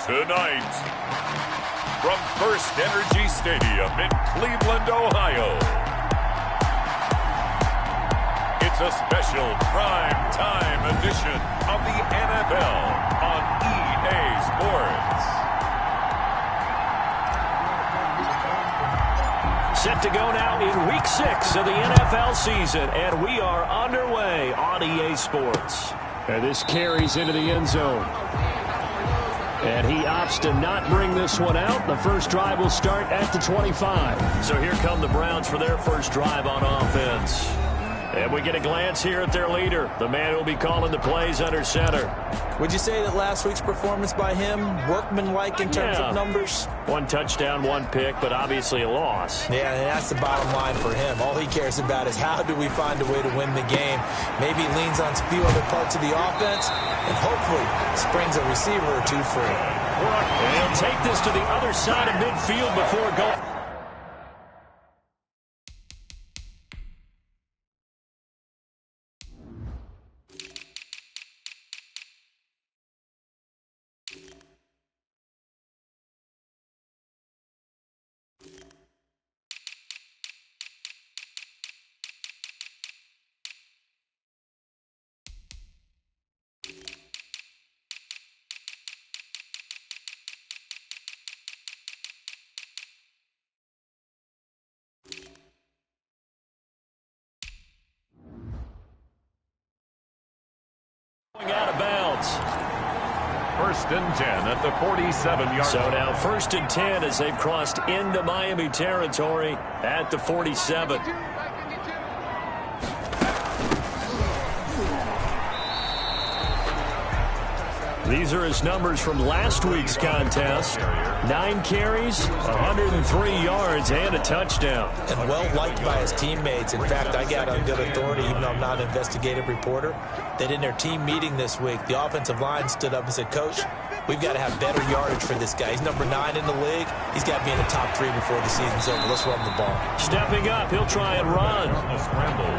Tonight, from First Energy Stadium in Cleveland, Ohio, it's a special prime time edition of the NFL on EA Sports. Set to go now in Week 6 of the NFL season, and we are underway on EA Sports. And this carries into the end zone. And he opts to not bring this one out. The first drive will start at the 25. So here come the Browns for their first drive on offense. And we get a glance here at their leader, the man who will be calling the plays under center. Would you say that last week's performance by him, workmanlike in terms of numbers? One touchdown, one pick, but obviously a loss. Yeah, and that's the bottom line for him. All he cares about is how do we find a way to win the game. Maybe he leans on a few other parts of the offense and hopefully springs a receiver or two free. And he'll take this to the other side of midfield before going. Out of bounds. First and 10 at the 47-yard line. So now first and 10 as they've crossed into Miami territory at the 47. These are his numbers from last week's contest. 9 carries, 103 yards, and a touchdown. And well-liked by his teammates. In fact, I got on good authority, even though I'm not an investigative reporter, that in their team meeting this week, the offensive line stood up and said, Coach, we've got to have better yardage for this guy. He's number 9 in the league. He's got to be in the top 3 before the season's over. Let's run the ball. Stepping up, he'll try and run. A scramble.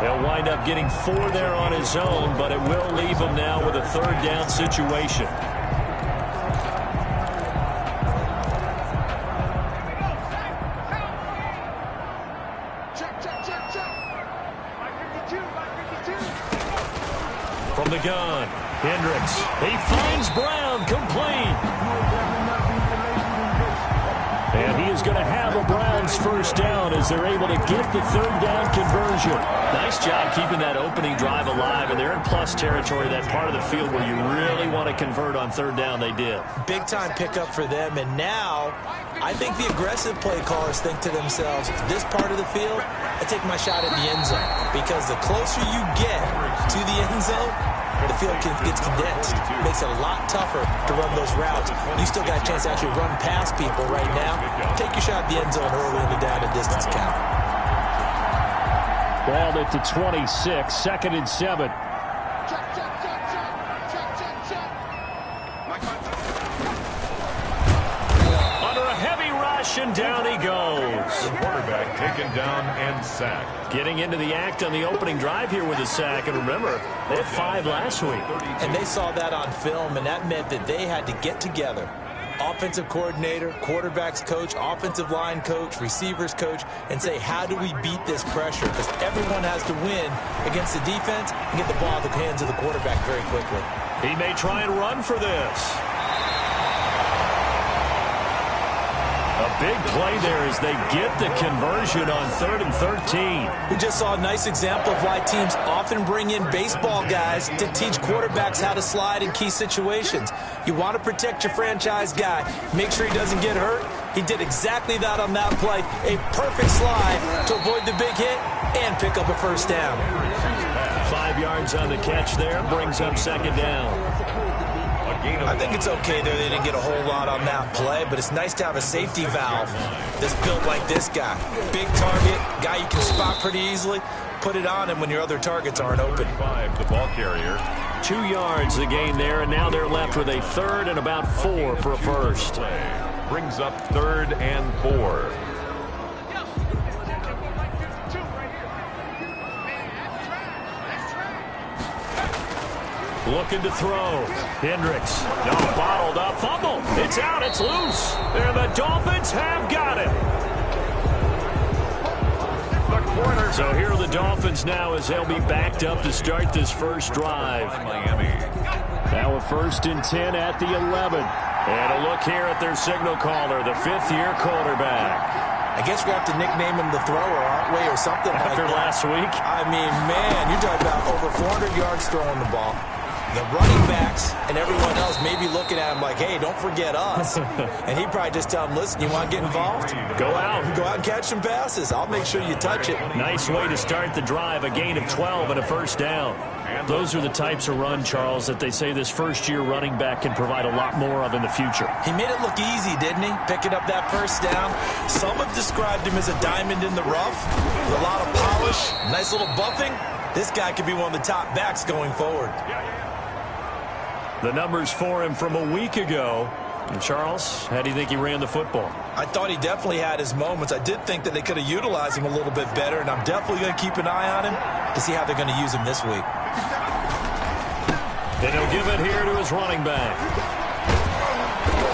They'll wind up getting 4 there on his own, but it will leave him now with a third down situation. From the gun, Hendricks. He finds Brown, complete. And he is going to have a Browns first down as they're able to get the third down conversion. Nice job keeping that opening drive alive, and they're in plus territory, that part of the field where you really want to convert on third down. They did. Big-time pickup for them, and now I think the aggressive play callers think to themselves, this part of the field, I take my shot at the end zone, because the closer you get to the end zone, the field gets condensed. Makes it a lot tougher to run those routes. You still got a chance to actually run past people right now. Take your shot at the end zone early in the down and distance count. Ball at the 26, second and 7. Under a heavy rush, and down he goes. The quarterback taken down and sacked. Getting into the act on the opening drive here with a sack. And remember, they had 5 last week. And they saw that on film, and that meant that they had to get together. Offensive coordinator, quarterbacks coach, offensive line coach, receivers coach, and say, how do we beat this pressure? Because everyone has to win against the defense and get the ball out of the hands of the quarterback very quickly. He may try and run for this. A big play there as they get the conversion on 3rd and 13. We just saw a nice example of why teams often bring in baseball guys to teach quarterbacks how to slide in key situations. You want to protect your franchise guy. Make sure he doesn't get hurt. He did exactly that on that play. A perfect slide to avoid the big hit and pick up a first down. 5 yards on the catch there. Brings up second down. I think it's okay there. They didn't get a whole lot on that play, but it's nice to have a safety valve that's built like this guy. Big target, guy you can spot pretty easily. Put it on him when your other targets aren't open. 5, the ball carrier. 2 yards the gain there, and now they're left with a third and about 4 for a first. Brings up 3rd and 4. Looking to throw. Hendricks. No, bottled up. Fumble. It's out. It's loose. And the Dolphins have got it. So here are the Dolphins now as they'll be backed up to start this first drive. Now a 1st and 10 at the 11. And a look here at their signal caller, the 5th-year quarterback. I guess we have to nickname him the thrower, aren't we, or something like that. After last week? I mean, man, you're talking about over 400 yards throwing the ball. The running backs and everyone else may be looking at him like, hey, don't forget us. And he'd probably just tell him, listen, you want to get involved? Go out. Go out and catch some passes. I'll make sure you touch it. Nice way to start the drive, a gain of 12 and a 1st down. Those are the types of run, Charles, that they say this first-year running back can provide a lot more of in the future. He made it look easy, didn't he? Picking up that 1st down. Some have described him as a diamond in the rough with a lot of polish, nice little buffing. This guy could be one of the top backs going forward. The numbers for him from a week ago. And Charles, how do you think he ran the football? I thought he definitely had his moments. I did think that they could have utilized him a little bit better, and I'm definitely going to keep an eye on him to see how they're going to use him this week. And he'll give it here to his running back.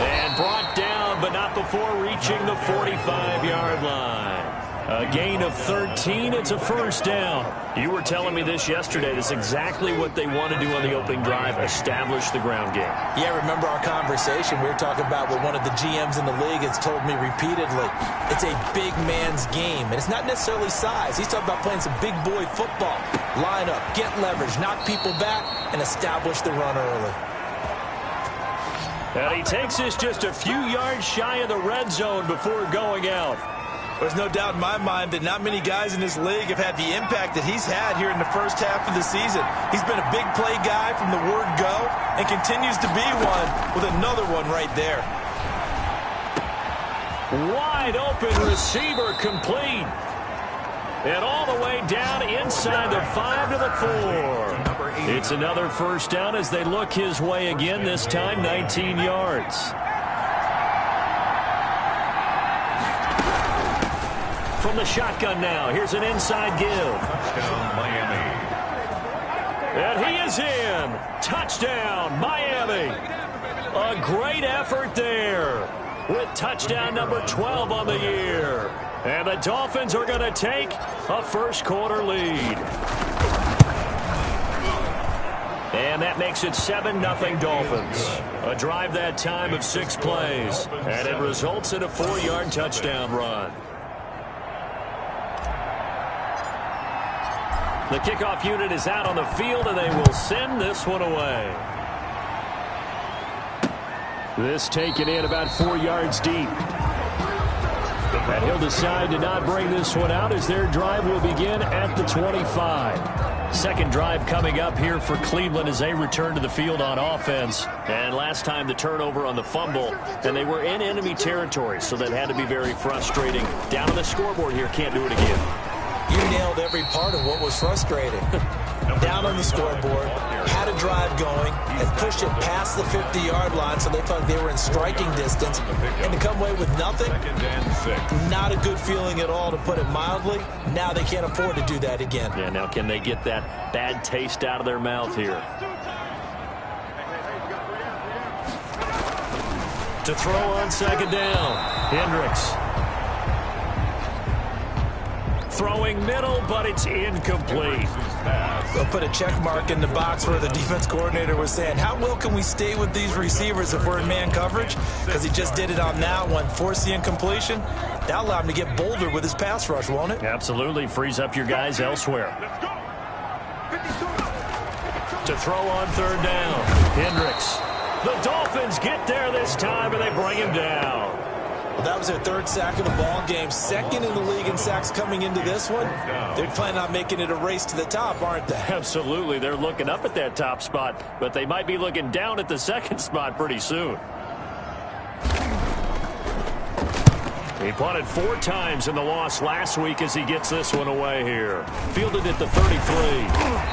And brought down, but not before reaching the 45-yard line. A gain of 13. It's a 1st down. You were telling me this yesterday. That's exactly what they want to do on the opening drive, establish the ground game. Yeah, remember our conversation? We were talking about what one of the GMs in the league has told me repeatedly. It's a big man's game, and it's not necessarily size. He's talking about playing some big boy football. Line up, get leverage, knock people back, and establish the run early. And he takes this just a few yards shy of the red zone before going out. There's no doubt in my mind that not many guys in this league have had the impact that he's had here in the first half of the season. He's been a big play guy from the word go and continues to be one with another one right there. Wide open receiver complete. And all the way down inside the 5 to the 4. It's another 1st down as they look his way again, this time 19 yards. From the shotgun now, here's an inside give. Touchdown, Miami. And he is in. Touchdown, Miami. A great effort there with touchdown number 12 on the year. And the Dolphins are going to take a first-quarter lead. And that makes it 7-0 Dolphins. A drive that time of 6 plays. And it results in a 4-yard touchdown run. The kickoff unit is out on the field, and they will send this one away. This taken in about 4 yards deep. And he'll decide to not bring this one out as their drive will begin at the 25. Second drive coming up here for Cleveland as they return to the field on offense. And last time the turnover on the fumble, and they were in enemy territory, so that had to be very frustrating. Down on the scoreboard here, can't do it again. You nailed every part of what was frustrating. Down on the scoreboard, had a drive going, and pushed it past the 50-yard line so they thought they were in striking distance. And to come away with nothing, not a good feeling at all, to put it mildly. Now they can't afford to do that again. Yeah, now can they get that bad taste out of their mouth here? To throw on 2nd down, Hendricks. Throwing middle, but it's incomplete. They'll put a check mark in the box where the defense coordinator was saying, how well can we stay with these receivers if we're in man coverage? Because he just did it on that one, forced the incompletion. That'll allow him to get bolder with his pass rush, won't it? Absolutely. Frees up your guys elsewhere. To throw on 3rd down, Hendricks. The Dolphins get there this time, and they bring him down. Well, that was their 3rd sack of the ball game. 2nd in the league in sacks coming into this one. They're planning on making it a race to the top, aren't they? Absolutely. They're looking up at that top spot, but they might be looking down at the 2nd spot pretty soon. He punted 4 times in the loss last week as he gets this one away here. Fielded at the 33.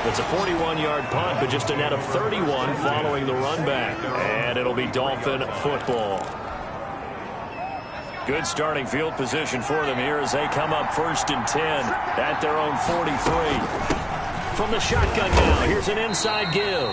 It's a 41-yard punt, but just a net of 31 following the run back. And it'll be Dolphin football. Good starting field position for them here as they come up 1st and 10 at their own 43. From the shotgun now, here's an inside give.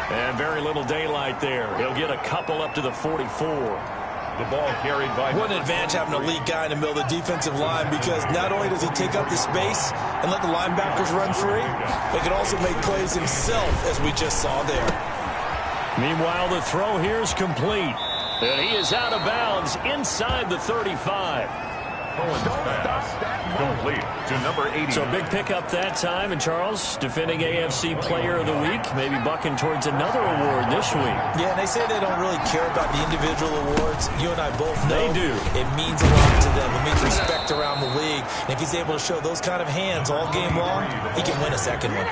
And very little daylight there. He'll get a couple up to the 44. The ball carried by... What an advantage having an elite guy in the middle of the defensive line, because not only does he take up the space and let the linebackers run free, but he can also make plays himself, as we just saw there. Meanwhile, the throw here is complete. And he is out of bounds inside the 35. Cohen's pass complete to number 80. So big pickup that time. And Charles, defending AFC Player of the Week, maybe bucking towards another award this week. Yeah, and they say they don't really care about the individual awards. You and I both know they do. It means a lot to them. It means respect around the league. And if he's able to show those kind of hands all game long, he can win a second one.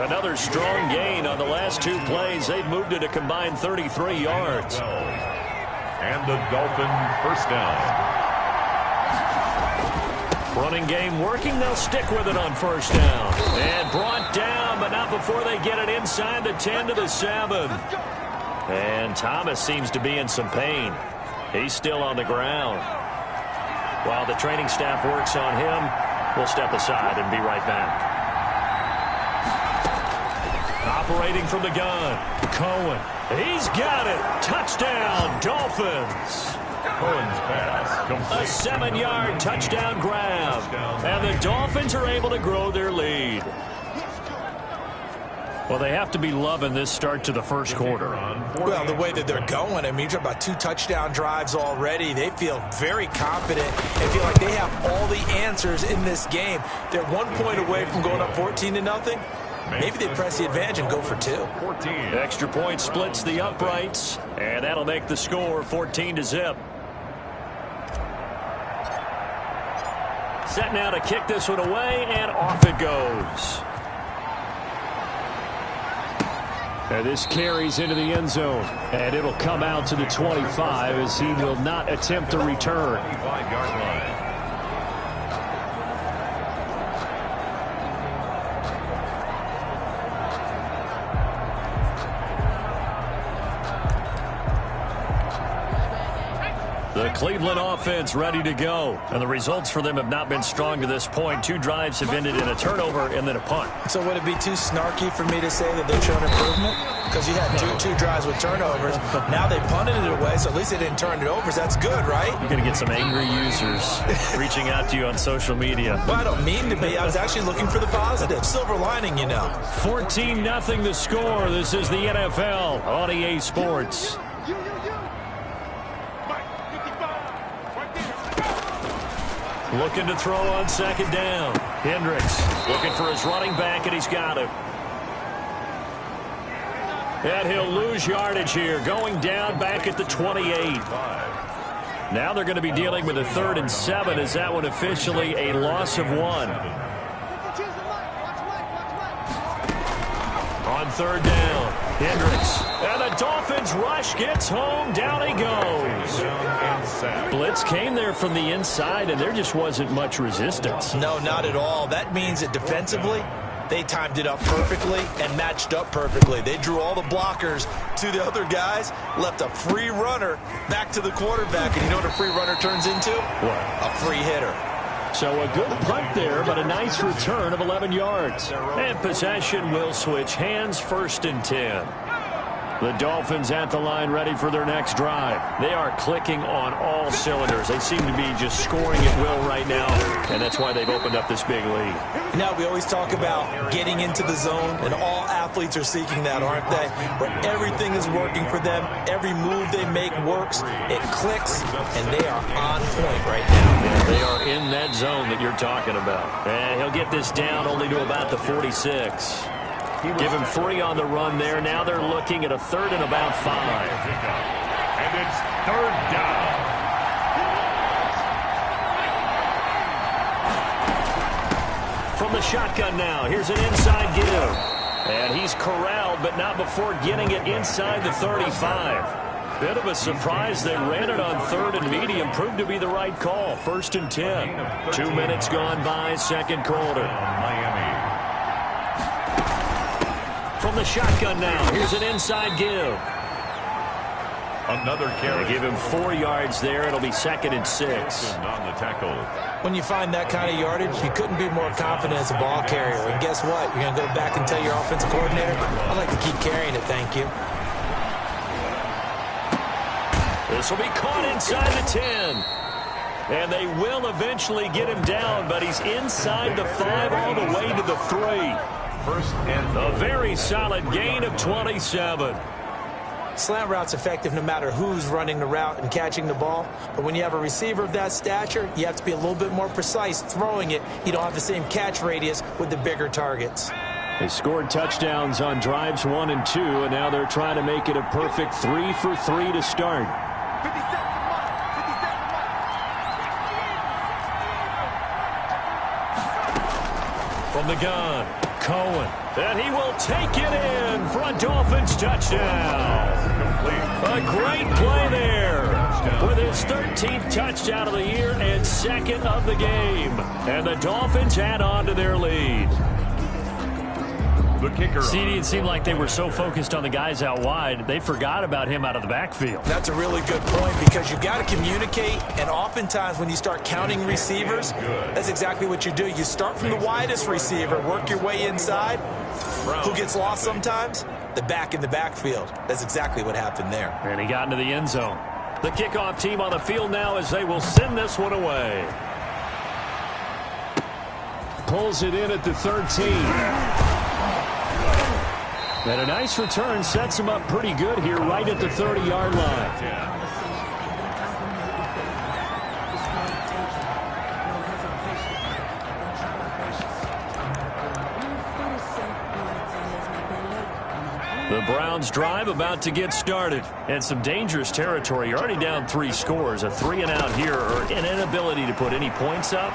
Another strong gain on the last two plays. They've moved it a combined 33 yards. And the Dolphin first down. Running game working. They'll stick with it on first down. And brought down, but not before they get it inside the 10 to the 7. And Thomas seems to be in some pain. He's still on the ground. While the training staff works on him, we'll step aside and be right back. Operating from the gun, Cohen. He's got it. Touchdown, Dolphins. Cohen's pass complete. A 7-yard touchdown grab. And the Dolphins are able to grow their lead. Well, they have to be loving this start to the first quarter. Well, the way that they're going, I mean, you're talking about 2 touchdown drives already. They feel very confident and feel like they have all the answers in this game. They're 1 point away from going up 14-0. Maybe they press the advantage and go for 2. 14. Extra point splits the uprights, and that'll make the score 14-0. Set now to kick this one away, and off it goes. And this carries into the end zone, and it'll come out to the 25 as he will not attempt to return. 25-yard line. The Cleveland offense ready to go. And the results for them have not been strong to this point. 2 drives have ended in a turnover and then a punt. So would it be too snarky for me to say that they're showing improvement? Because you had two drives with turnovers. Now they punted it away, so at least they didn't turn it over. So that's good, right? You're going to get some angry users reaching out to you on social media. Well, I don't mean to be. I was actually looking for the positive. Silver lining, you know. 14-0 the score. This is the NFL on EA Sports. Looking to throw on second down. Hendricks looking for his running back, and he's got it. And he'll lose yardage here, going down back at the 28. Now they're going to be dealing with a 3rd and 7. Is that one officially a loss of 1? On 3rd down, Hendricks. And the Dolphins rush gets home. Down he goes. Blitz came there from the inside, and there just wasn't much resistance. No, not at all. That means that defensively, they timed it up perfectly and matched up perfectly. They drew all the blockers to the other guys, left a free runner back to the quarterback. And you know what a free runner turns into? What? A free hitter. So a good punt there, but a nice return of 11 yards. And possession will switch hands, 1st and 10. The Dolphins at the line ready for their next drive. They are clicking on all cylinders. They seem to be just scoring at will right now, and that's why they've opened up this big lead. Now, we always talk about getting into the zone, and all athletes are seeking that, aren't they? Where everything is working for them. Every move they make works. It clicks, and they are on point right now. Yeah, they are in that zone that you're talking about. And he'll get this down only to about the 46. Give him 3 on the run there. Now they're looking at a 3rd and about 5. And it's 3rd down. From the shotgun now, here's an inside give. And he's corralled, but not before getting it inside the 35. Bit of a surprise. They ran it on 3rd and medium. Proved to be the right call. 1st and 10. 2 minutes gone by, 2nd quarter. Miami. From the shotgun now, here's an inside give. Another carry. They give him 4 yards there. It'll be 2nd and 6. On the tackle. When you find that kind of yardage, you couldn't be more confident as a ball carrier. And guess what? You're going to go back and tell your offensive coordinator, I'd like to keep carrying it, thank you. This will be caught inside the 10. And they will eventually get him down, but he's inside the 5 all the way to the 3. First and A very solid gain of 27. Slant route's effective no matter who's running the route and catching the ball. But when you have a receiver of that stature, you have to be a little bit more precise throwing it. You don't have the same catch radius with the bigger targets. They scored touchdowns on drives 1 and 2, and now they're trying to make it a perfect 3 for 3 to start. From the gun, Cohen. And he will take it in for a Dolphins touchdown. A great play there with his 13th touchdown of the year and 2nd of the game. And the Dolphins add on to their lead. the kicker. CD, it seemed like they were so focused on the guys out wide, they forgot about him out of the backfield. That's a really good point because you've got to communicate, and oftentimes when you start counting receivers, that's exactly what you do. You start from the widest receiver, work your way inside. Who gets lost sometimes? The back in the backfield. That's exactly what happened there. And he got into the end zone. The kickoff team on the field now as they will send this one away. Pulls it in at the 13. And a nice return sets him up pretty good here right at the 30-yard line. The Browns drive about to get started. And some dangerous territory. You're already down 3 scores. A 3-and-out here or an inability to put any points up.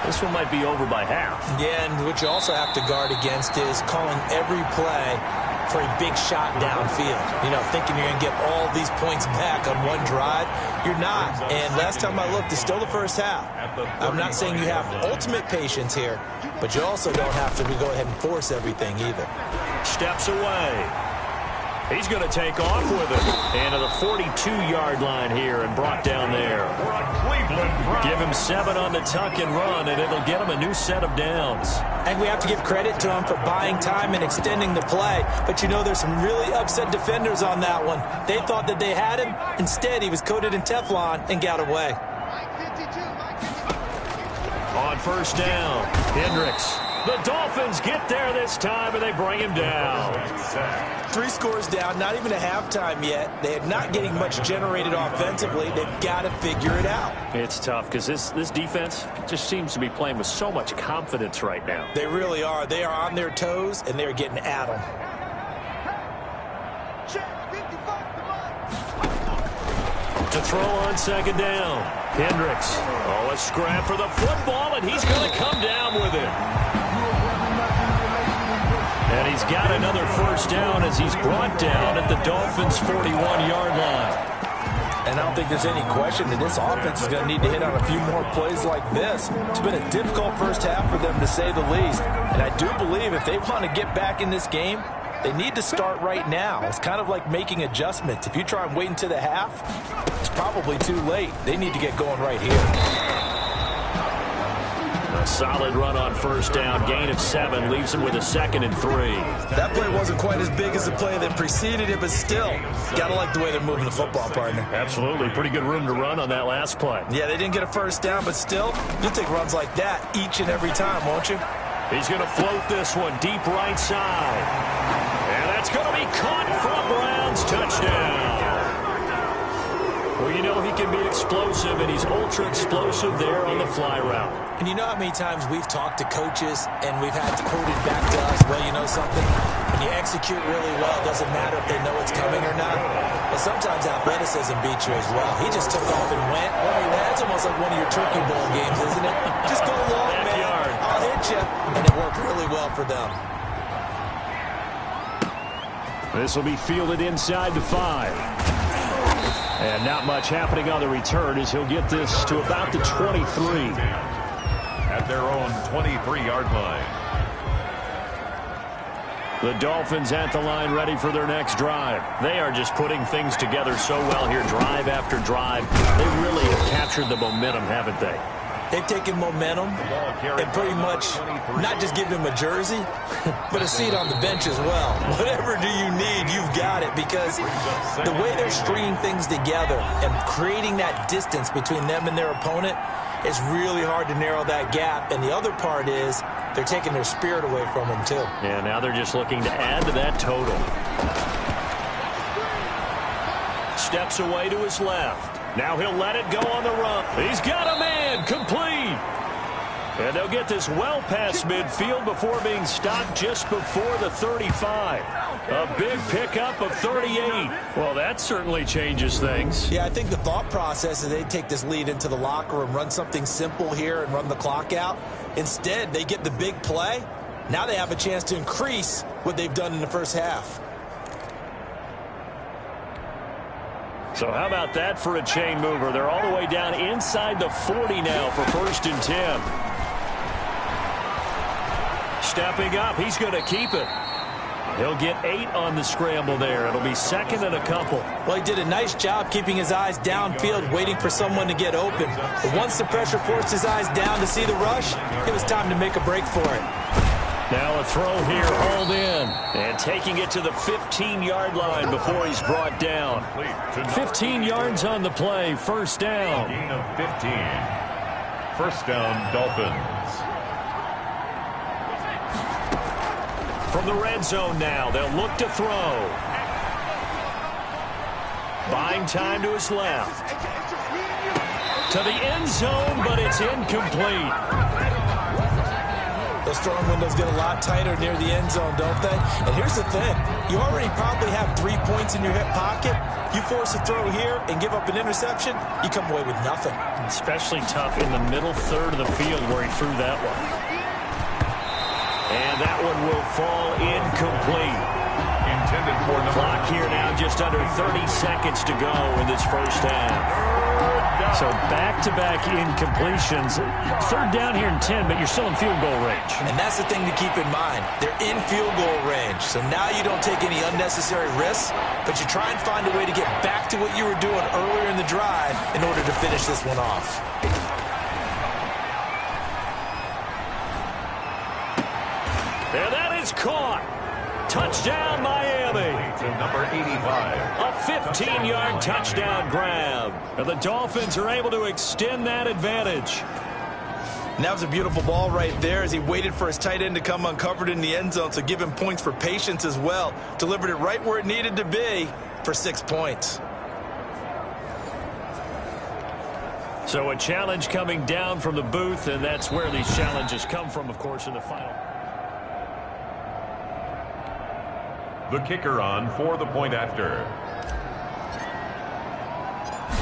This one might be over by half. Yeah, and what you also have to guard against is calling every play for a big shot downfield. You know, thinking you're going to get all these points back on one drive. You're not. And last time I looked, it's still the first half. I'm not saying you have ultimate patience here, but you also don't have to go ahead and force everything either. Steps away. He's going to take off with it. And to the 42-yard line here and brought down there. Give him 7 on the tuck and run, and it'll get him a new set of downs. And we have to give credit to him for buying time and extending the play. But, you know, there's some really upset defenders on that one. They thought that they had him. Instead, he was coated in Teflon and got away. On first down, Hendricks. The Dolphins get there this time, and they bring him down. 3 scores down, not even a halftime yet. They are not getting much generated offensively. They've got to figure it out. It's tough because this defense just seems to be playing with so much confidence right now. They really are. They are on their toes, and they're getting at them. To throw on second down, Hendricks. Oh, a scrap for the football, and he's going to come down with it. And he's got another first down as he's brought down at the Dolphins' 41-yard line. And I don't think there's any question that this offense is going to need to hit on a few more plays like this. It's been a difficult first half for them, to say the least. And I do believe if they want to get back in this game, they need to start right now. It's kind of like making adjustments. If you try and wait until the half, it's probably too late. They need to get going right here. A solid run on first down. Gain of 7 leaves him with a 2nd and 3. That play wasn't quite as big as the play that preceded it, but still, got to like the way they're moving the football, partner. Absolutely. Pretty good room to run on that last play. Yeah, they didn't get a first down, but still, you'll take runs like that each and every time, won't you? He's going to float this one deep right side. And that's going to be caught for a Browns touchdown. Well, you know he can be explosive, and he's ultra-explosive there on the fly route. And you know how many times we've talked to coaches and we've had quoted back to us, well, you know something? When you execute really well, it doesn't matter if they know it's coming or not. But sometimes athleticism beats you as well. He just took off and went. That's almost like one of your turkey bowl games, isn't it? Just go long, man. I'll hit you. And it worked really well for them. This will be fielded inside the 5. And not much happening on the return as he'll get this to about the 23. At their own 23-yard line. The Dolphins at the line, ready for their next drive. They are just putting things together so well here, drive after drive. They really have captured the momentum, haven't they? They've taken momentum and pretty much not just give him a jersey, but a seat on the bench as well. Whatever do you need, you've got it, because the way they're stringing things together and creating that distance between them and their opponent, it's really hard to narrow that gap. And the other part is they're taking their spirit away from them, too. Yeah, now they're just looking to add to that total. Steps away to his left. Now he'll let it go on the run. He's got a man, complete. And they'll get this well past midfield before being stopped just before the 35. A big pickup of 38. Well, that certainly changes things. Yeah, I think the thought process is they take this lead into the locker room, run something simple here and run the clock out. Instead, they get the big play. Now they have a chance to increase what they've done in the first half. So how about that for a chain mover? They're all the way down inside the 40 now for 1st and 10. Stepping up, he's going to keep it. He'll get 8 on the scramble there. It'll be 2nd and a couple. Well, he did a nice job keeping his eyes downfield, waiting for someone to get open. But once the pressure forced his eyes down to see the rush, it was time to make a break for it. Now a throw here, hauled in. And taking it to the 15-yard line before he's brought down. 15 yards on the play, 1st down. Gain of 15. 1st down, Dolphins. From the red zone now, they'll look to throw. Buying time to his left. To the end zone, but it's incomplete. Those throwing windows get a lot tighter near the end zone, don't they? And here's the thing. You already probably have 3 points in your hip pocket. You force a throw here and give up an interception, you come away with nothing. Especially tough in the middle third of the field where he threw that one. And that one will fall incomplete. Intended for number. Clock here now, just under 30 seconds to go in this first half. So back-to-back incompletions. 3rd down here in 10, but you're still in field goal range. And that's the thing to keep in mind. They're in field goal range. So now you don't take any unnecessary risks, but you try and find a way to get back to what you were doing earlier in the drive in order to finish this one off. And that is caught. Touchdown, Miami. To number 85. A 15-yard touchdown grab. And the Dolphins are able to extend that advantage. And that was a beautiful ball right there as he waited for his tight end to come uncovered in the end zone, so give him points for patience as well. Delivered it right where it needed to be for 6 points. So a challenge coming down from the booth, and that's where these challenges come from, of course, in the final. The kicker on for the point after.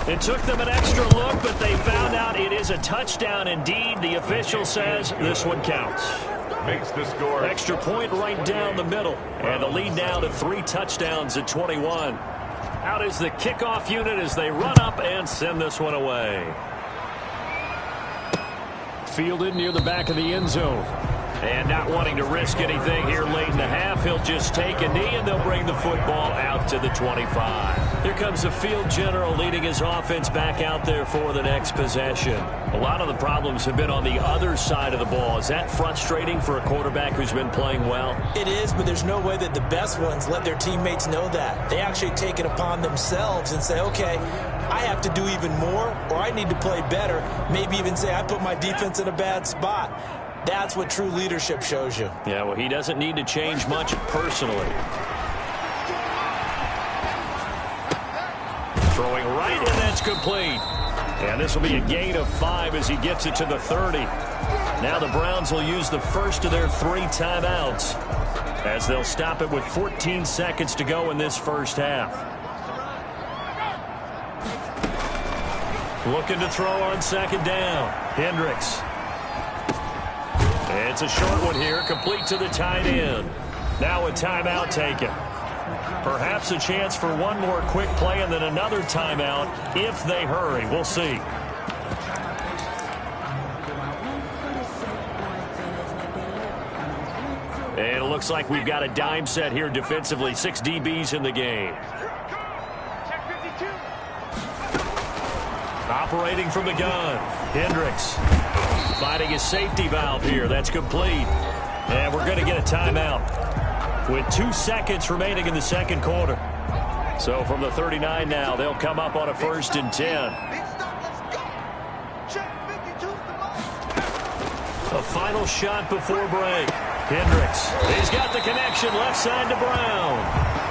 It took them an extra look, but they found out it is a touchdown indeed. The official says this one counts. Makes the score. Extra point right down the middle. And the lead now to 3 touchdowns at 21. Out is the kickoff unit as they run up and send this one away. Fielded near the back of the end zone. And not wanting to risk anything here late in the half, he'll just take a knee and they'll bring the football out to the 25. Here comes the field general leading his offense back out there for the next possession. A lot of the problems have been on the other side of the ball. Is that frustrating for a quarterback who's been playing well? It is, but there's no way that the best ones let their teammates know that. They actually take it upon themselves and say, okay, I have to do even more, or I need to play better. Maybe even say I put my defense in a bad spot. That's what true leadership shows you. Yeah, well, he doesn't need to change much personally. Throwing right, and that's complete. And this will be a gain of 5 as he gets it to the 30. Now the Browns will use the first of their 3 timeouts as they'll stop it with 14 seconds to go in this first half. Looking to throw on 2nd down. Hendricks. It's a short one here, complete to the tight end. Now a timeout taken. Perhaps a chance for one more quick play and then another timeout if they hurry. We'll see. And it looks like we've got a dime set here defensively. 6 DBs in the game. Operating from the gun. Hendricks finding his safety valve here. That's complete. And we're going to get a timeout with 2 seconds remaining in the second quarter. So from the 39 now, they'll come up on a 1st and 10. A final shot before break. Hendricks, he's got the connection left side to Brown.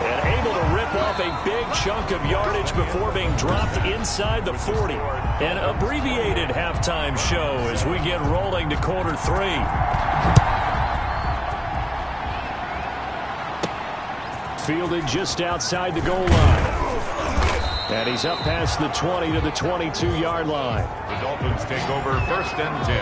And able to rip off a big chunk of yardage before being dropped inside the 40. An abbreviated halftime show as we get rolling to quarter 3. Fielded just outside the goal line. And he's up past the 20 to the 22-yard line. The Dolphins take over 1st and 10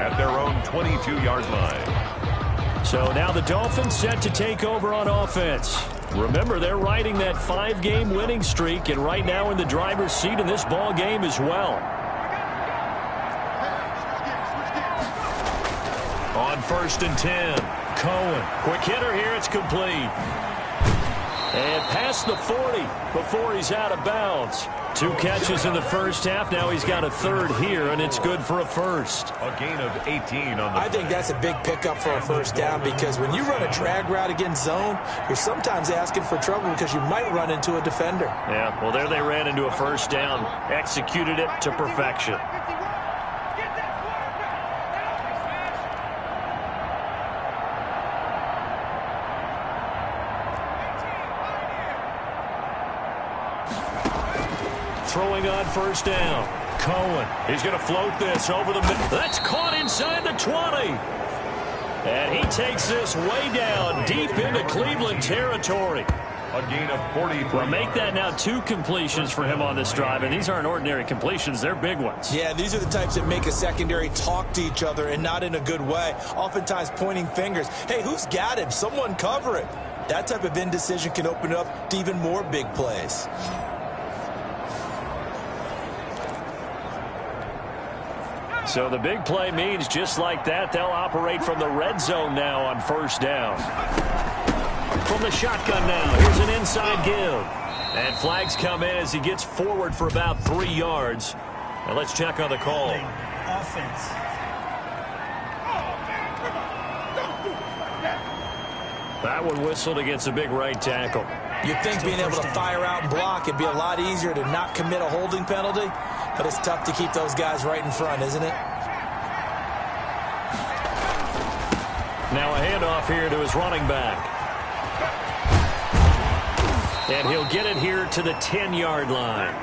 at their own 22-yard line. So now the Dolphins set to take over on offense. Remember, they're riding that 5-game winning streak, and right now in the driver's seat in this ball game as well. On 1st and 10, Cohen. Quick hitter here, it's complete. And past the 40 before he's out of bounds. 2 catches in the first half. Now he's got a 3rd here, and it's good for a 1st. A gain of 18 on the I think that's a big pickup for a 1st down, because when you run a drag route against zone, you're sometimes asking for trouble because you might run into a defender. Yeah, well, there they ran into a 1st down. Executed it to perfection. Throwing on 1st down. Cohen. He's going to float this over the middle. That's caught inside the 20. And he takes this way down deep into Cleveland territory. A gain of 43. Well, make that now 2 completions for him on this drive, and these aren't ordinary completions. They're big ones. Yeah, these are the types that make a secondary talk to each other, and not in a good way. Oftentimes pointing fingers. Hey, who's got him? Someone cover it. That type of indecision can open up to even more big plays. So the big play means just like that, they'll operate from the red zone now on 1st down. From the shotgun now, here's an inside give. And flags come in as he gets forward for about 3 yards. Now let's check on the call. Offense. That one whistled against a big right tackle. You'd think being able to fire out and block, it'd be a lot easier to not commit a holding penalty, but it's tough to keep those guys right in front, isn't it? Now a handoff here to his running back. And he'll get it here to the 10-yard line.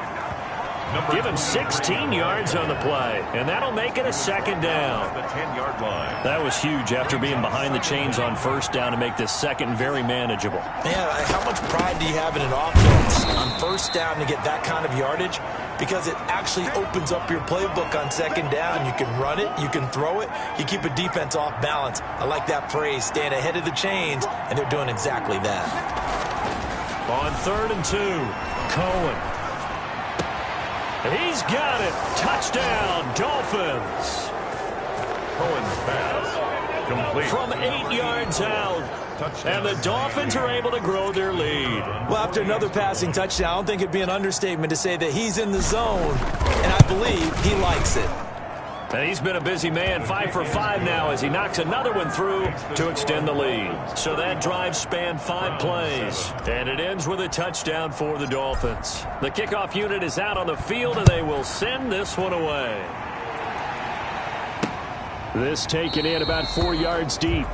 Give him 16 yards on the play, and that'll make it a 2nd down. The 10-yard line. That was huge after being behind the chains on 1st down to make this 2nd very manageable. Yeah, how much pride do you have in an offense on 1st down to get that kind of yardage? Because it actually opens up your playbook on 2nd down. You can run it, you can throw it, you keep a defense off balance. I like that phrase, staying ahead of the chains, and they're doing exactly that. On 3rd and 2, Cohen. He's got it. Touchdown, Dolphins. Cohen's pass complete. From 8 yards out. And the Dolphins are able to grow their lead. Well, after another passing touchdown, I don't think it'd be an understatement to say that he's in the zone, and I believe he likes it. And he's been a busy man, 5 for 5 now as he knocks another one through to extend the lead. So that drive spanned 5 plays, and it ends with a touchdown for the Dolphins. The kickoff unit is out on the field, and they will send this one away. This taken in about 4 yards deep.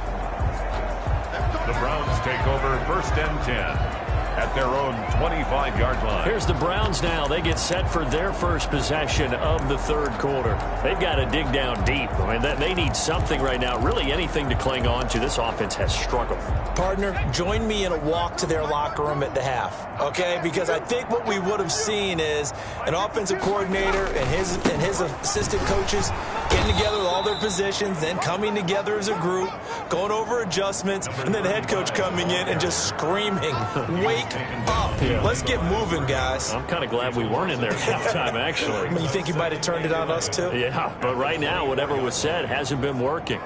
The Browns take over 1st and 10 at their own 25-yard line. Here's the Browns now. They get set for their first possession of the 3rd quarter. They've got to dig down deep. I mean, they need something right now, really anything to cling on to. This offense has struggled. Partner, join me in a walk to their locker room at the half, okay? Because I think what we would have seen is an offensive coordinator and his assistant coaches getting together with all their positions, then coming together as a group, going over adjustments, and then the head coach coming in and just screaming, wake up. Yeah. Let's get moving, guys. I'm kind of glad we weren't in there at halftime, actually. You think you might have turned it on us, too? Yeah, but right now, whatever was said hasn't been working.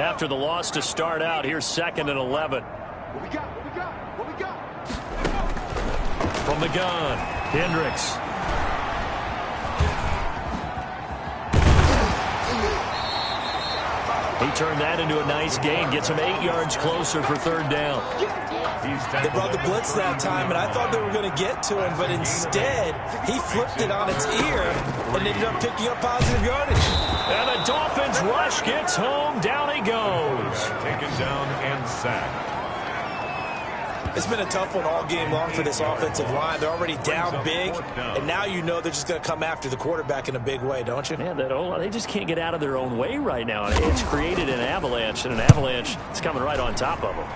After the loss to start out, here's 2nd and 11. What we got? What we got? From the gun, Hendricks. He turned that into a nice gain. Gets him 8 yards closer for 3rd down. They brought the blitz that time, and I thought they were going to get to him, but instead, he flipped it on its ear and ended up picking up positive yardage. And the Dolphins rush gets home. Down he goes. Taken down and sacked. It's been a tough one all game long for this offensive line. They're already down big, and now you know they're just going to come after the quarterback in a big way, don't you? Man, they just can't get out of their own way right now. It's created an avalanche, and an avalanche is coming right on top of them.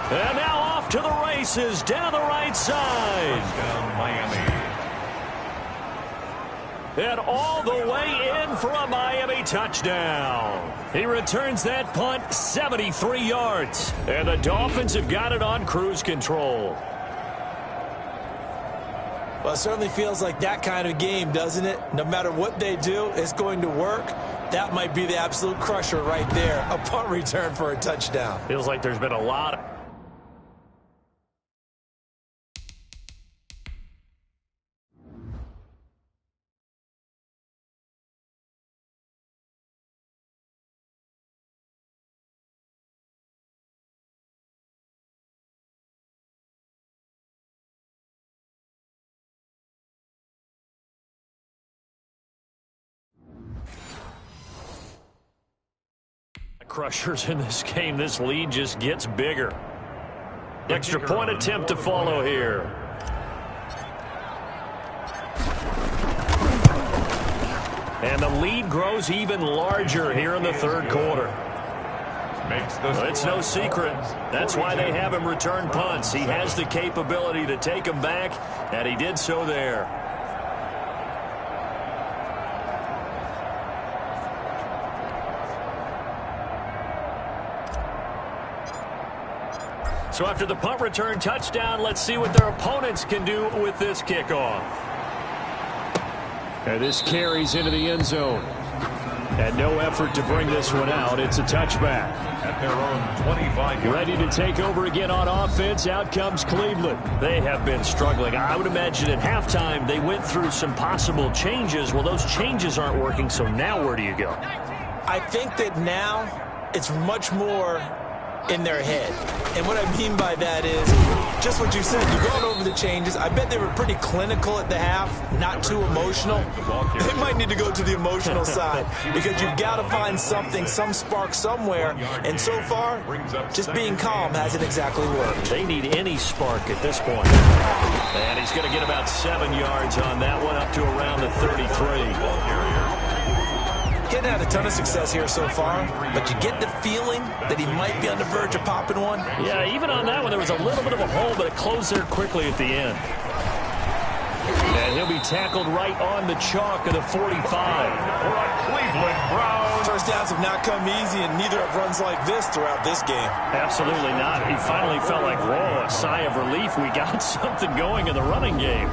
And now off to the races, down the right side. Touchdown, Miami. And all the way in for a Miami touchdown. He returns that punt 73 yards. And the Dolphins have got it on cruise control. Well, it certainly feels like that kind of game, doesn't it? No matter what they do, it's going to work. That might be the absolute crusher right there. A punt return for a touchdown. Feels like there's been a lot of... crushers in this game. This lead just gets bigger. Extra point attempt to follow here. And the lead grows even larger here in the 3rd quarter. Well, it's no secret. That's why they have him return punts. He has the capability to take them back, and he did so there. So after the punt return touchdown, let's see what their opponents can do with this kickoff. And this carries into the end zone. And no effort to bring this one out. It's a touchback. At their own 25. Ready to take over again on offense. Out comes Cleveland. They have been struggling. I would imagine at halftime they went through some possible changes. Well, those changes aren't working, so now where do you go? I think that now it's much more in their head. And what I mean by that is just what you said. You're going over the changes. I bet they were pretty clinical at the half, not too emotional. They might need to go to the emotional side because you've got to find something, some spark somewhere. And so far, just being calm hasn't exactly worked. They need any spark at this point. And he's going to get about 7 yards on that one, up to around the 33. Getting had a ton of success here so far, but you get the feeling that he might be on the verge of popping one. Yeah, even on that one, there was a little bit of a hole, but it closed there quickly at the end. And he'll be tackled right on the chalk of the 45. For a Cleveland Browns. First downs have not come easy, and neither have runs like this throughout this game. Absolutely not. He finally felt like, whoa, a sigh of relief. We got something going in the running game.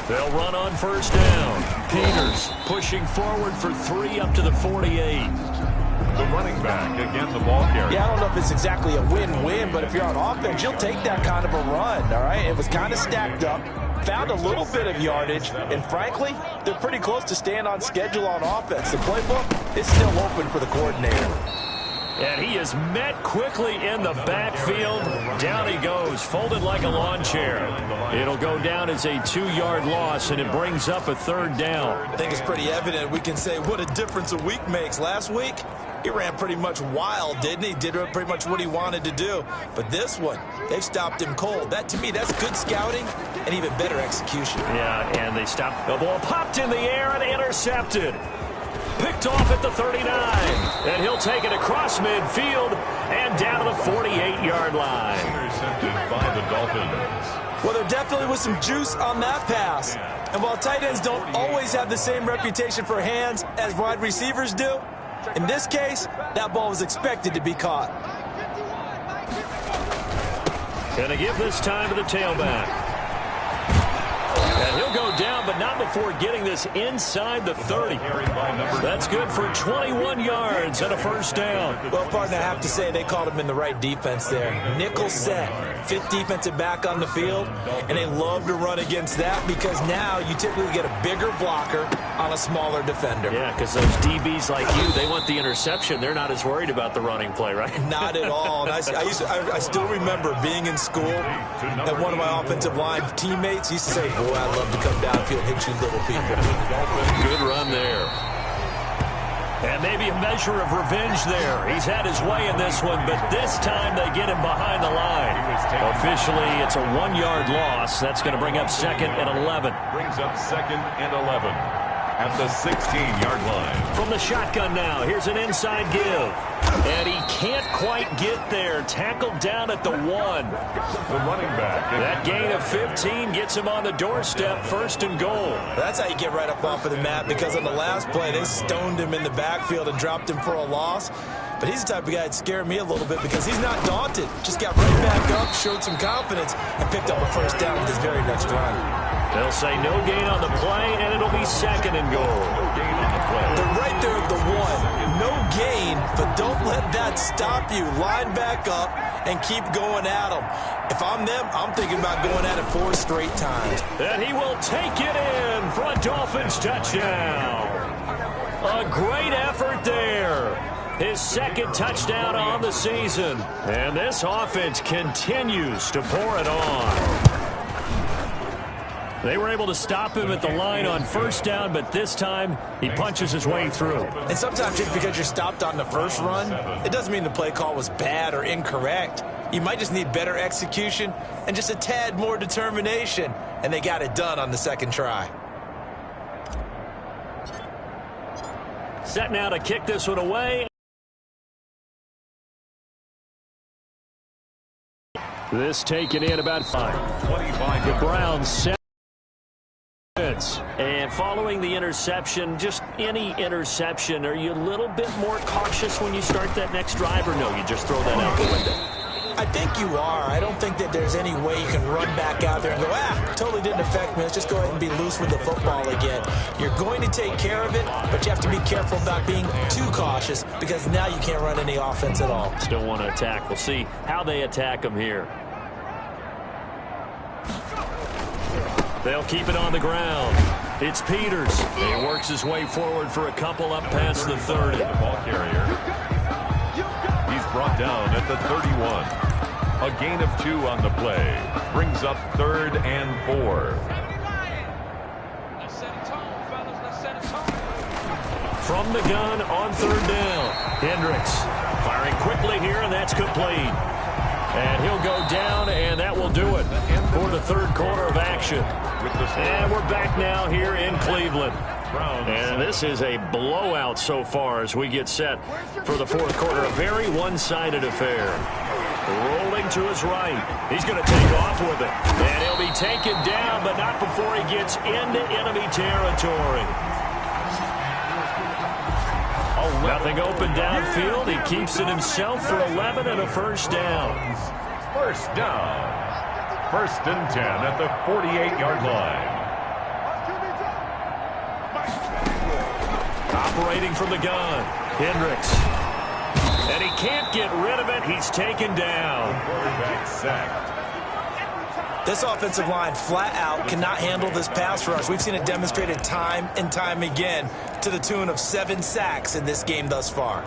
They'll run on first down. Peters pushing forward for 3 up to the 48. The running back, again the ball carrier. Yeah, I don't know if it's exactly a win-win, but if you're on offense, you'll take that kind of a run, all right? It was kind of stacked up, found a little bit of yardage, and frankly, they're pretty close to staying on schedule on offense. The playbook is still open for the coordinator. And he is met quickly in the backfield. Down he goes, folded like a lawn chair. It'll go down as a 2-yard loss, and it brings up a 3rd down. I think it's pretty evident. We can say what a difference a week makes. Last week, he ran pretty much wild, didn't he? Did pretty much what he wanted to do. But this one, they've stopped him cold. That, to me, that's good scouting and even better execution. Yeah, and they stopped. The ball popped in the air and intercepted. Picked off at the 39. And he'll take it across midfield and down to the 48-yard line. Intercepted by the Dolphins. Well, there definitely was some juice on that pass. And while tight ends don't always have the same reputation for hands as wide receivers do, in this case, that ball was expected to be caught. Going to give this time to the tailback. And he'll go down, but not before getting this inside the 30. That's good for 21 yards and a first down. Well, partner, I have to say they called him in the right defense there. Nickel set, fifth defensive back on the field, and they love to run against that because now you typically get a bigger blocker on a smaller defender. Yeah, because those DBs like you, they want the interception. They're not as worried about the running play, right? Not at all. And I still remember being in school, and one of my offensive line teammates used to say, boy, I'd love to come downfield and hit you little people. Good run there. And maybe a measure of revenge there. He's had his way in this one, but this time they get him behind the line. Officially, it's a 1-yard loss. That's going to bring up second and 11. Brings up second and 11 at the 16-yard line. From the shotgun now, here's an inside give. And he can't quite get there. Tackled down at the 1. The running back. That gain of 15 gets him on the doorstep, first and goal. That's how you get right up off of the mat, because on the last play, they stoned him in the backfield and dropped him for a loss. But he's the type of guy that scared me a little bit because he's not daunted. Just got right back up, showed some confidence, and picked up a first down with his very next run. They'll say no gain on the play, and it'll be second and goal. No gain on the play. They're right there at the 1. No gain, but don't let that stop you. Line back up and keep going at them. If I'm them, I'm thinking about going at it 4 straight times. And he will take it in for a Dolphins touchdown. A great effort there. His second touchdown on the season. And this offense continues to pour it on. They were able to stop him at the line on first down, but this time he punches his way through. And sometimes just because you're stopped on the first run, it doesn't mean the play call was bad or incorrect. You might just need better execution and just a tad more determination, and they got it done on the second try. Set now to kick this one away. This taken in about 5. 25. The Browns set. And following the interception, just any interception, are you a little bit more cautious when you start that next drive, or no, you just throw that out the window? I think you are. I don't think that there's any way you can run back out there and go, totally didn't affect me. Let's just go ahead and be loose with the football again. You're going to take care of it, but you have to be careful about being too cautious because now you can't run any offense at all. Still want to attack. We'll see how they attack them here. They'll keep it on the ground. It's Peters. He works his way forward for a couple up past the 30. The ball carrier. He's brought down at the 31. A gain of 2 on the play. Brings up 3rd and 4. From the gun on 3rd down. Hendricks firing quickly here, and that's complete. And he'll go down, and that will do it for the third quarter of action. And we're back now here in Cleveland. And this is a blowout so far as we get set for the fourth quarter. A very one-sided affair. Rolling to his right. He's going to take off with it. And he'll be taken down, but not before he gets into enemy territory. Nothing open downfield. He keeps it himself for 11 and a first down. First down. 1st and 10 at the 48-yard line. Operating from the gun. Hendricks. And he can't get rid of it. He's taken down. Quarterback sacked. This offensive line flat out cannot handle this pass rush. We've seen it demonstrated time and time again to the tune of 7 sacks in this game thus far.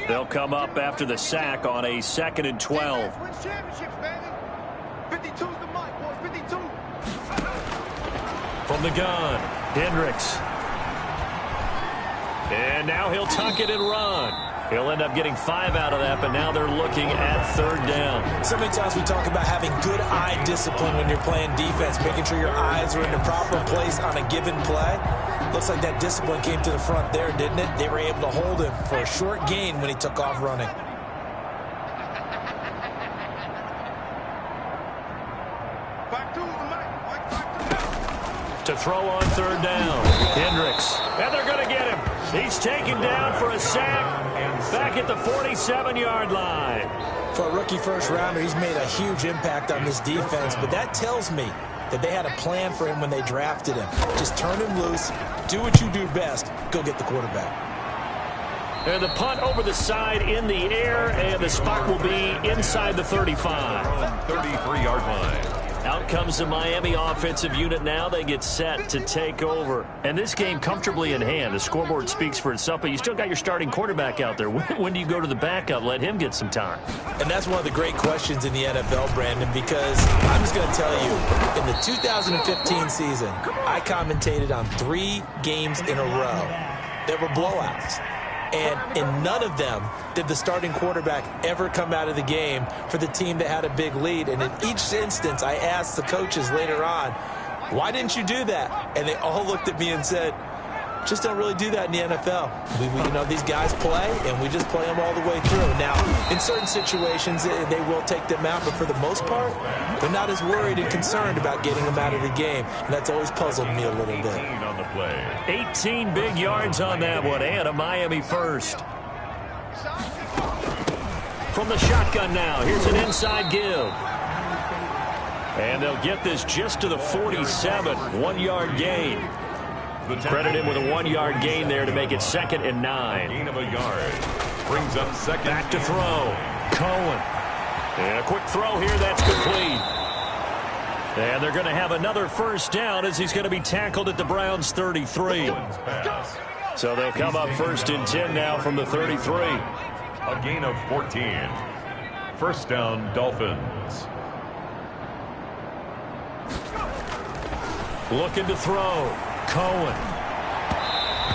They'll come up after the sack on a 2nd and 12. From the gun, Hendricks. And now he'll tuck it and run. He'll end up getting 5 out of that, but now they're looking at third down. So many times we talk about having good eye discipline when you're playing defense, making sure your eyes are in the proper place on a given play. Looks like that discipline came to the front there, didn't it? They were able to hold him for a short gain when he took off running. To throw on third down, Hendricks. And they're going to get him. He's taken down for a sack back at the 47-yard line. For a rookie first-rounder, he's made a huge impact on this defense, but that tells me that they had a plan for him when they drafted him. Just turn him loose, do what you do best, go get the quarterback. And the punt over the side in the air, and the spot will be inside the 35. 33-yard line. Out comes the Miami offensive unit now. They get set to take over. And this game comfortably in hand. The scoreboard speaks for itself, but you still got your starting quarterback out there. When do you go to the backup? Let him get some time. And that's one of the great questions in the NFL, Brandon, because I'm just going to tell you, in the 2015 season, I commentated on 3 games in a row that were blowouts. And in none of them did the starting quarterback ever come out of the game for the team that had a big lead. And in each instance, I asked the coaches later on, why didn't you do that? And they all looked at me and said, just don't really do that in the NFL. You know, these guys play, and we just play them all the way through. Now, in certain situations, they will take them out, but for the most part, they're not as worried and concerned about getting them out of the game, and that's always puzzled me a little bit. 18 on the play. 18 big yards on that one, and a Miami first. From the shotgun now, here's an inside give. And they'll get this just to the 47, 1-yard gain. Credit him with a 1-yard gain there to make it 2nd and 9. Gain of a yard. Brings up second. Back to throw. Cohen. And a quick throw here. That's complete. And they're going to have another first down as he's going to be tackled at the Browns' 33. So they'll come up 1st and 10 now from the 33. A gain of 14. First down, Dolphins. Looking to throw. Cohen.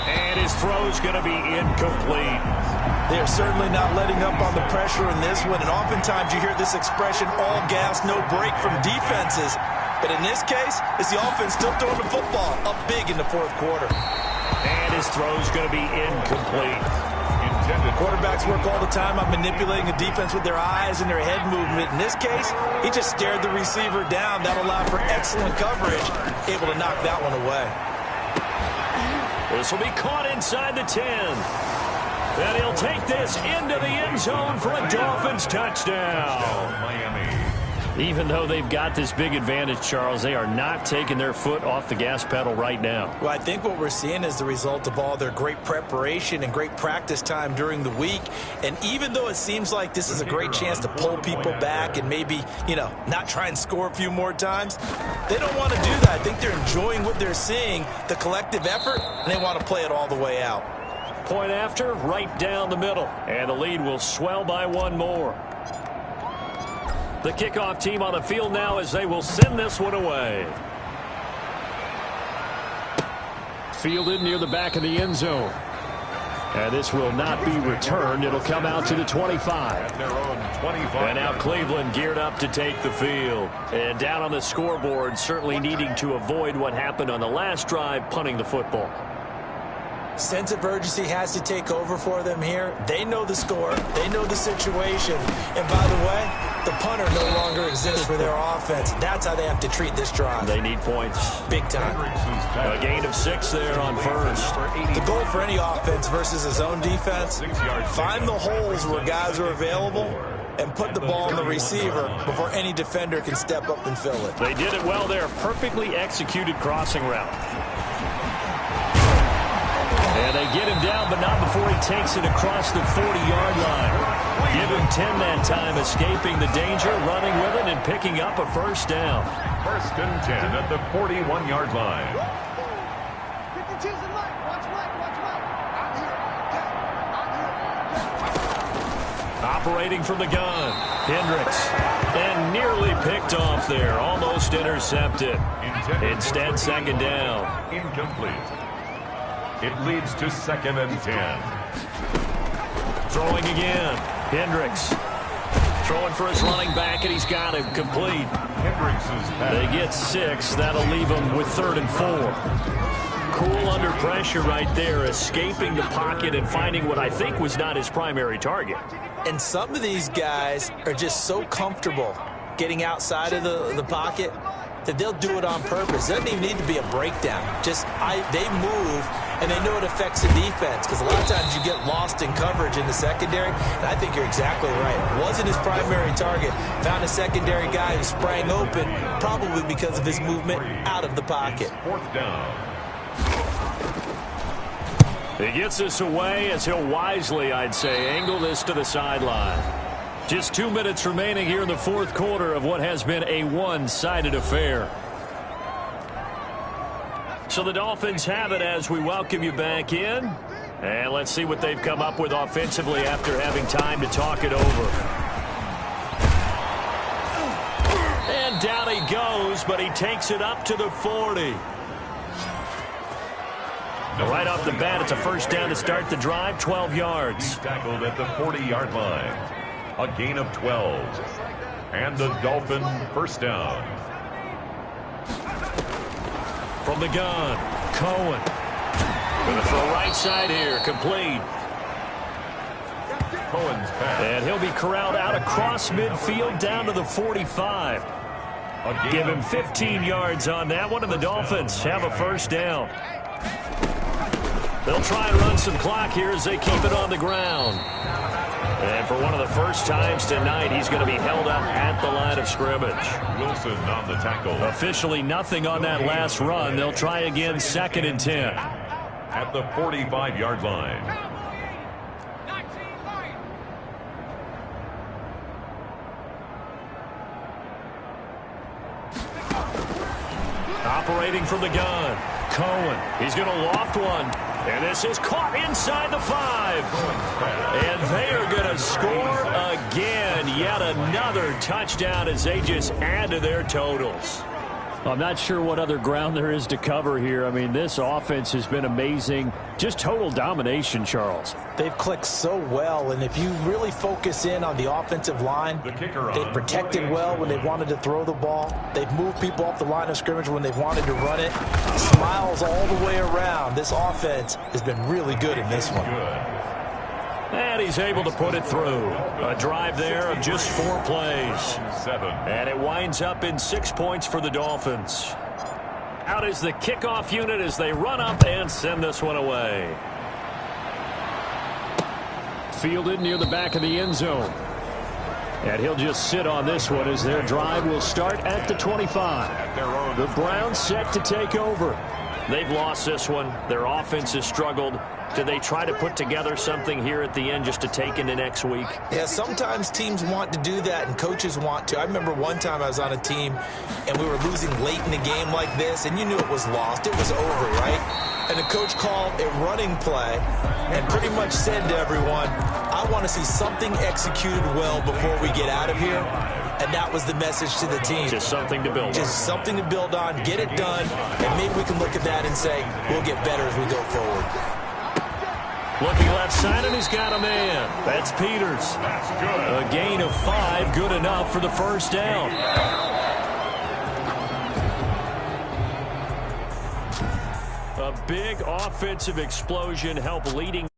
And his throw's going to be incomplete. They are certainly not letting up on the pressure in this one, and oftentimes you hear this expression, all gas, no break from defenses. But in this case, it's the offense still throwing the football up big in the 4th quarter. And his throw's going to be incomplete. Quarterbacks work all the time on manipulating a defense with their eyes and their head movement. In this case, he just stared the receiver down. That allowed for excellent coverage, able to knock that one away. This will be caught inside the 10. And he'll take this into the end zone for a Dolphins touchdown. Miami. Even though they've got this big advantage, Charles, they are not taking their foot off the gas pedal right now. Well, I think what we're seeing is the result of all their great preparation and great practice time during the week. And even though it seems like this is a great chance to pull people back and maybe, you know, not try and score a few more times, they don't want to do that. I think they're enjoying what they're seeing, the collective effort, and they want to play it all the way out. Point after, right down the middle. And the lead will swell by 1 more. The kickoff team on the field now as they will send this one away. Fielded near the back of the end zone. And this will not be returned. It'll come out to the 25. At their own 25. And now Cleveland geared up to take the field. And down on the scoreboard, certainly needing to avoid what happened on the last drive, punting the football. Sense of urgency has to take over for them here. They know the score. They know the situation. And by the way, the punter no longer exists for their offense. That's how they have to treat this drive. They need points. Big time. A gain of 6 there on first. The goal for any offense versus a zone defense, find the holes where guys are available and put the ball on the receiver before any defender can step up and fill it. They did it well there. Perfectly executed crossing route. And they get him down, but not before he takes it across the 40-yard line. Give him 10 that time, escaping the danger, running with it, and picking up a first down. 1st and 10 at the 41-yard line. 52's in left. Watch left. Watch left. Out here. Operating from the gun, Hendricks. And nearly picked off there, almost intercepted. Instead, 2nd down. Incomplete. It leads to 2nd and 10. Throwing again. Hendricks. Throwing for his running back, and he's got him complete. They get 6. That'll leave them with 3rd and 4. Cool under pressure right there, escaping the pocket and finding what I think was not his primary target. And some of these guys are just so comfortable getting outside of the pocket that they'll do it on purpose. It doesn't even need to be a breakdown. They move, and they know it affects the defense, because a lot of times you get lost in coverage in the secondary, and I think you're exactly right. Wasn't his primary target. Found a secondary guy who sprang open, probably because of his movement out of the pocket. 4th down. He gets this away as he'll wisely, I'd say, angle this to the sideline. Just 2 minutes remaining here in the 4th quarter of what has been a one-sided affair. So the Dolphins have it as we welcome you back in. And let's see what they've come up with offensively after having time to talk it over. And down he goes, but he takes it up to the 40. Right off the bat, it's a 1st down to start the drive, 12 yards. He's tackled at the 40-yard line. A gain of 12. And the Dolphin 1st down. From the gun, Cohen. Going to throw right side here, complete. Cohen's pass. And he'll be corralled out across midfield down to the 45. Give him 15 yards on that one, and the Dolphins have a 1st down. They'll try and run some clock here as they keep it on the ground. And for one of the first times tonight, he's going to be held up at the line of scrimmage. Wilson on the tackle. Officially nothing on that last run. They'll try again 2nd and 10. At the 45-yard line. Operating from the gun, Cohen. He's going to loft one. And this is caught inside the 5. And they are going to score again. Yet another touchdown as they just add to their totals. I'm not sure what other ground there is to cover here. I mean, this offense has been amazing. Just total domination, Charles. They've clicked so well, and if you really focus in on the offensive line, they've protected well when they've wanted to throw the ball. They've moved people off the line of scrimmage when they've wanted to run it. Smiles all the way around. This offense has been really good in this one. And he's able to put it through. A drive there of just 4 plays. 7. And it winds up in 6 points for the Dolphins. Out is the kickoff unit as they run up and send this one away. Fielded near the back of the end zone. And he'll just sit on this one as their drive will start at the 25. The Browns set to take over. They've lost this one. Their offense has struggled. Do they try to put together something here at the end just to take into next week? Yeah, sometimes teams want to do that and coaches want to. I remember one time I was on a team and we were losing late in the game like this, and you knew it was lost. It was over, right? And the coach called a running play and pretty much said to everyone, I want to see something executed well before we get out of here. And that was the message to the team. Just something to build on. Just something to build on, get it done, and maybe we can look at that and say, we'll get better as we go forward. Looking left side, and he's got a man. That's Peters. That's good. A gain of 5, good enough for the 1st down. A big offensive explosion helped leading.